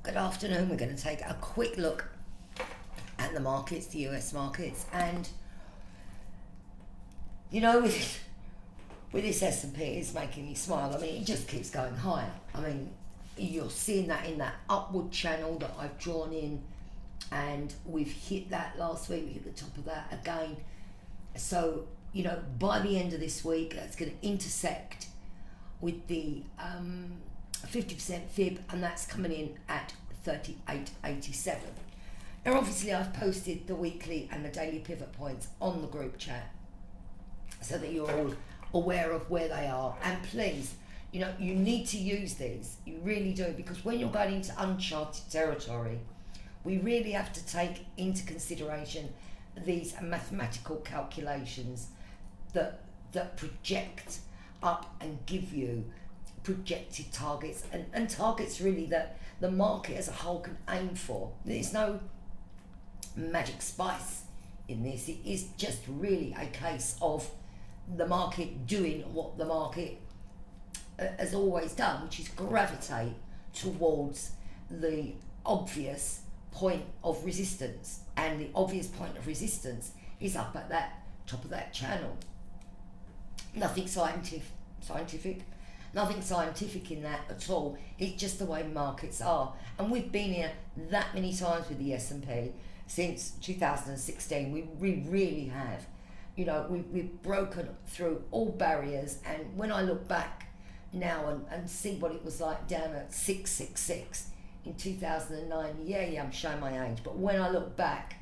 Good afternoon. We're going to take a quick look at the markets, the US markets, and with this S&P, it's making me smile. I mean, it just keeps going higher. I mean, you're seeing that in that upward channel that I've drawn in, and we've hit that last week. We hit the top of that again. So by the end of this week, it's going to intersect with the 50% fib, and that's coming in at 38.87. Now obviously I've posted the weekly and the daily pivot points on the group chat so that you're all aware of where they are, and please, you need to use these, you really do, because when you're going into uncharted territory, we really have to take into consideration these mathematical calculations that project up and give you projected targets and targets really that the market as a whole can aim for. There's no magic spice in this. It is just really a case of the market doing what the market has always done, which is gravitate towards the obvious point of resistance, and the obvious point of resistance is up at that top of that channel. Nothing scientific, nothing scientific in that at all. It's just the way markets are, and we've been here that many times with the S&P since 2016. We really have. We've broken through all barriers, and when I look back now and see what it was like down at 666 in 2009, yeah, I'm showing my age, but when I look back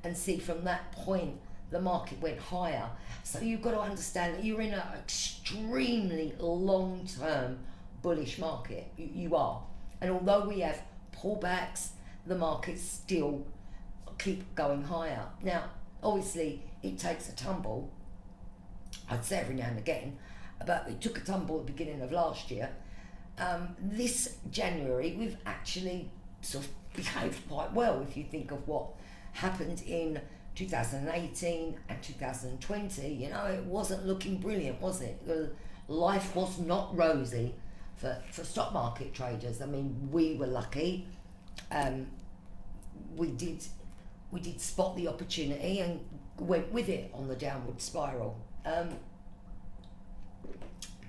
and see from that point the market went higher. So you've got to understand that you're in an extremely long-term bullish market. You are. And although we have pullbacks, the markets still keep going higher. Now, obviously, it takes a tumble, I'd say every now and again, but it took a tumble at the beginning of last year. This January, we've actually sort of behaved quite well if you think of what happened in 2018 and 2020. It wasn't looking brilliant, was it? Life was not rosy for stock market traders. I mean, we were lucky. We did spot the opportunity and went with it on the downward spiral.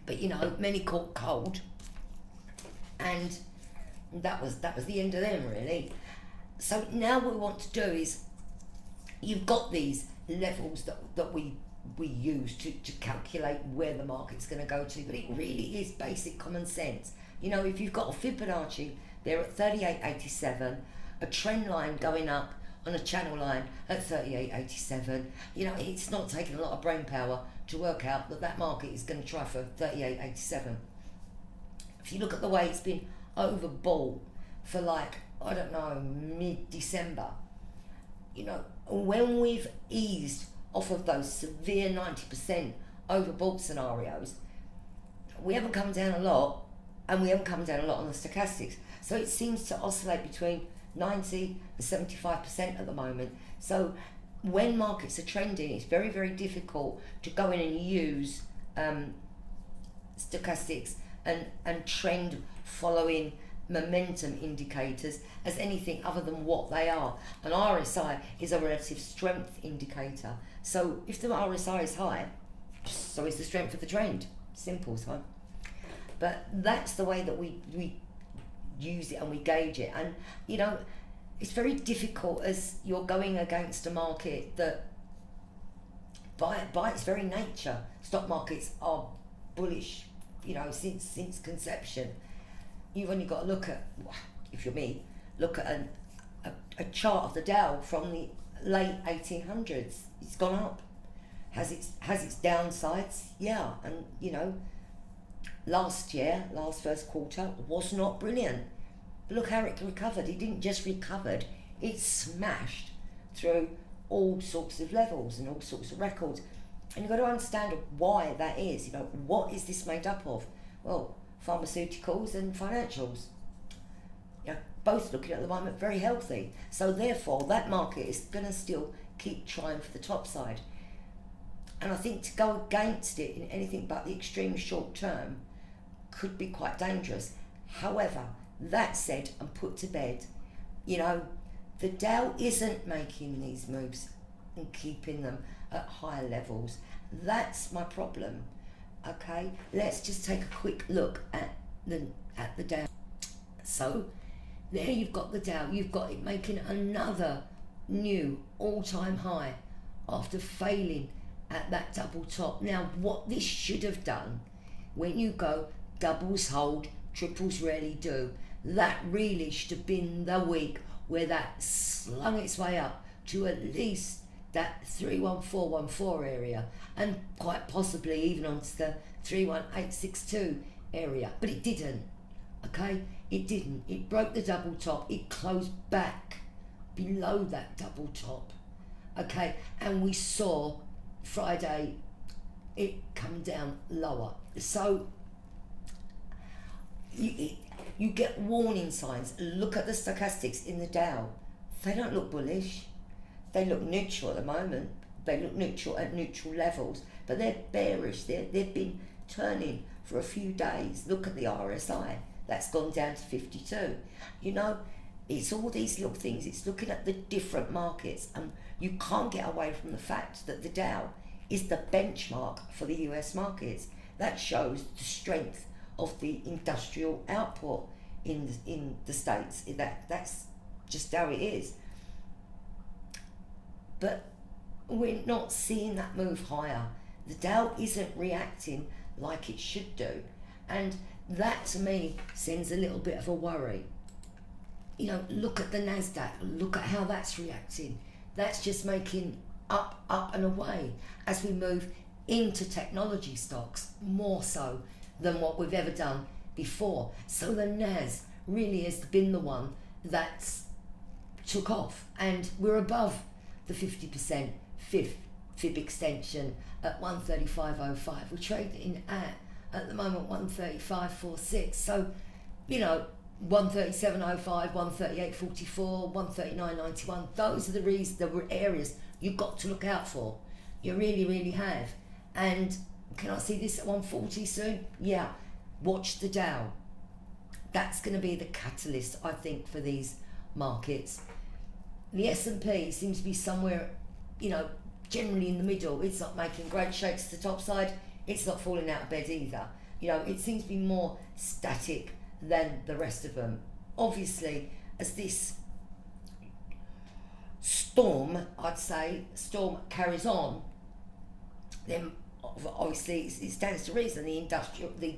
But many caught cold, and that was the end of them, really. So now what we want to do is, you've got these levels that we use to calculate where the market's going to go to, but it really is basic common sense. If you've got a Fibonacci there at 38.87, a trend line going up on a channel line at 38.87, it's not taking a lot of brain power to work out that market is going to try for 38.87. If you look at the way it's been overbought for mid-December, when we've eased off of those severe 90% overbought scenarios, we haven't come down a lot, and we haven't come down a lot on the stochastics. So it seems to oscillate between 90 and 75% at the moment. So when markets are trending, it's very, very difficult to go in and use stochastics and trend following momentum indicators as anything other than what they are. An RSI is a relative strength indicator. So if the RSI is high, so is the strength of the trend. Simple, so. But that's the way that we use it and we gauge it. And it's very difficult as you're going against a market that by its very nature, stock markets are bullish, since conception. You've only got to look at, if you're me, look at a chart of the Dow from the late 1800s. It's gone up. Has its downsides, yeah, and last first quarter was not brilliant. But look how it recovered. It didn't just recovered, it smashed through all sorts of levels and all sorts of records. And you've got to understand why that is. What is this made up of? Well, pharmaceuticals and financials. Both looking at the moment very healthy. So therefore, that market is going to still keep trying for the top side. And I think to go against it in anything but the extreme short term could be quite dangerous. However, that said and put to bed, you know, the Dow isn't making these moves and keeping them at higher levels. That's my problem. Okay, let's just take a quick look at the Dow. So there you've got the Dow, you've got it making another new all-time high after failing at that double top. Now what this should have done, when you go doubles hold, triples rarely do, that really should have been the week where that slung its way up to at least that 31414 area, and quite possibly even onto the 31862 area, but it didn't. Okay, it didn't. It broke the double top, it closed back below that double top. Okay, and we saw Friday it come down lower. So you get warning signs. Look at the stochastics in the Dow. They don't look bullish. They look neutral at the moment. They look neutral at neutral levels, but they're bearish. They've been turning for a few days. Look at the RSI. That's gone down to 52. You know, it's all these little things. It's looking at the different markets, and you can't get away from the fact that the Dow is the benchmark for the US markets. That shows the strength of the industrial output in the States. That's just how it is. But we're not seeing that move higher. The Dow isn't reacting like it should do, and that to me sends a little bit of a worry. You know, look at the Nasdaq, look at how that's reacting. That's just making up and away as we move into technology stocks, more so than what we've ever done before. So the Nas really has been the one that's took off, and we're above the 50% fib extension at 135.05. We're trading at the moment 135.46. So, you know, 137.05, 138.44, 139.91. Those are the areas you've got to look out for. You really, really have. And can I see this at 140 soon? Yeah. Watch the Dow. That's going to be the catalyst, I think, for these markets. The S&P seems to be somewhere, you know, generally in the middle. It's not making great shakes to the top side. It's not falling out of bed either. You know, it seems to be more static than the rest of them. Obviously, as this storm carries on, then obviously it stands to reason the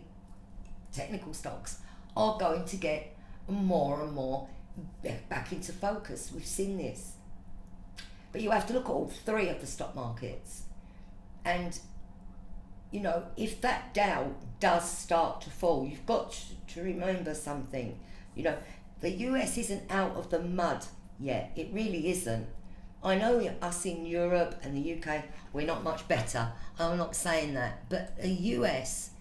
technical stocks are going to get more and more back into focus. We've seen this. But you have to look at all three of the stock markets. And, you know, if that Dow does start to fall, you've got to remember something. You know, the US isn't out of the mud yet. It really isn't. I know us in Europe and the UK, we're not much better. I'm not saying that. But the US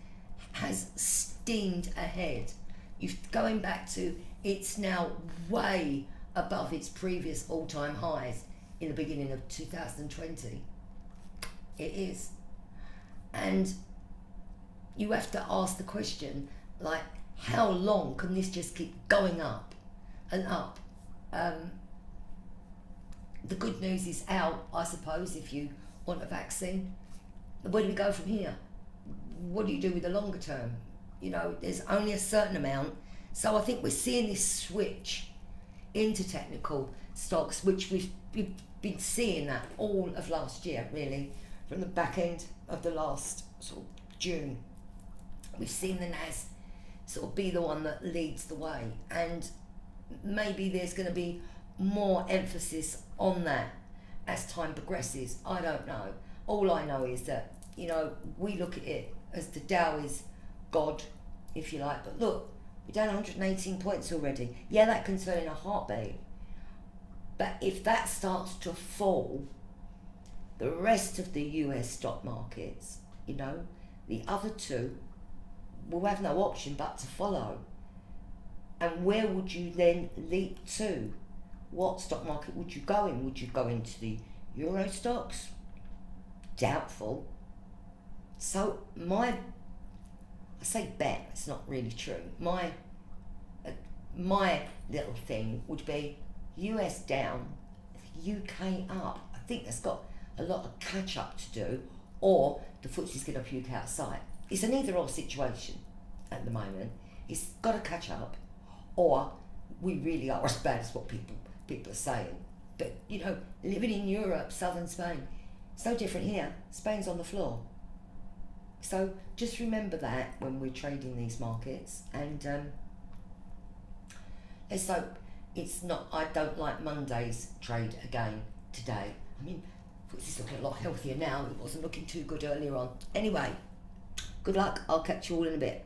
has steamed ahead. Going back to, it's now way above its previous all-time highs in the beginning of 2020. It is. And you have to ask the question, like, how long can this just keep going up and up? The good news is out, I suppose, if you want a vaccine. Where do we go from here? What do you do with the longer term? You know, there's only a certain amount. So I think we're seeing this switch into technical stocks, which we've been seeing that all of last year, really, from the back end of the last sort of June. We've seen the NAS sort of be the one that leads the way, and maybe there's going to be more emphasis on that as time progresses. I don't know. All I know is that, you know, we look at it as the Dow is God, if you like, but look, we're down 118 points already. Yeah, that can turn in a heartbeat. But if that starts to fall, the rest of the US stock markets, you know, the other two will have no option but to follow. And where would you then leap to? What stock market would you go in? Would you go into the Euro stocks? Doubtful. So I say bet, it's not really true. My my little thing would be US down, UK up. I think that's got a lot of catch up to do, or the FTSE's going to puke outside. It's an either or situation at the moment. It's got to catch up, or we really are as bad as what people are saying. But you know, living in Europe, southern Spain, it's no different here. Spain's on the floor. So just remember that when we're trading these markets, and let's hope it's not. I don't like Monday's trade again today. I mean, it's looking a lot healthier now. It wasn't looking too good earlier on. Anyway, good luck. I'll catch you all in a bit.